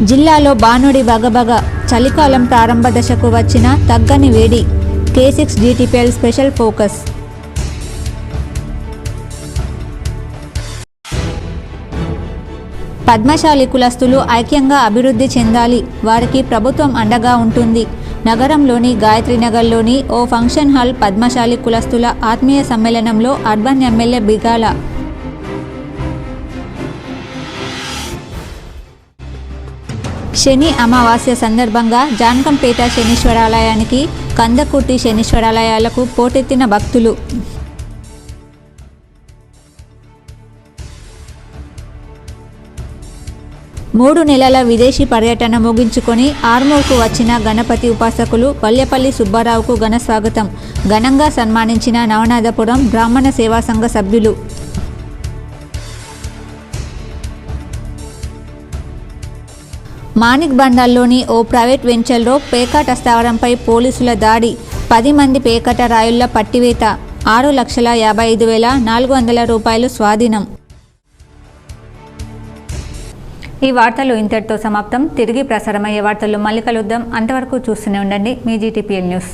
జిల్లాలో బానుడి బగబగ. చలికాలం ప్రారంభ దశకు వచ్చిన తగ్గని వేడి. K6 GTPL special focus. Padmashali కులస్తులు ఐక్యంగా అభివృద్ధి చెందాలి. వారికి ప్రభుత్వం అండగా ఉంటుంది. నగరంలోని గాయత్రీనగర్లోని ఓ ఫంక్షన్ హాల్ పద్మశాలి కులస్తుల ఆత్మీయ సమ్మేళనంలో అర్బన్ ఎమ్మెల్యే బిగాల. శని అమావాస్య సందర్భంగా జాన్కంపేట శనీశ్వరాలయానికి, కందకుర్తి శనీశ్వరాలయాలకు పోటెత్తిన భక్తులు. మూడు నెలల విదేశీ పర్యటన ముగించుకొని ఆర్మూర్కు వచ్చిన గణపతి ఉపాసకులు వల్యపల్లి సుబ్బారావుకు ఘన స్వాగతం. ఘనంగా సన్మానించిన నవనాథపురం బ్రాహ్మణ సేవా సంఘ సభ్యులు. మాణిక్ బండాల్లోని ఓ ప్రైవేట్ వెంచర్లో పేకాట స్థావరంపై పోలీసుల దాడి. 10 మంది పేకాట రాయుళ్ల పట్టివేత. 6,55,400 రూపాయలు స్వాధీనం. ఈ వార్తలు ఇంతటితో సమాప్తం. తిరిగి ప్రసారమయ్యే వార్తల్లో మళ్ళీ కలుద్దాం. అంతవరకు చూస్తూనే ఉండండి మీ GTPL న్యూస్.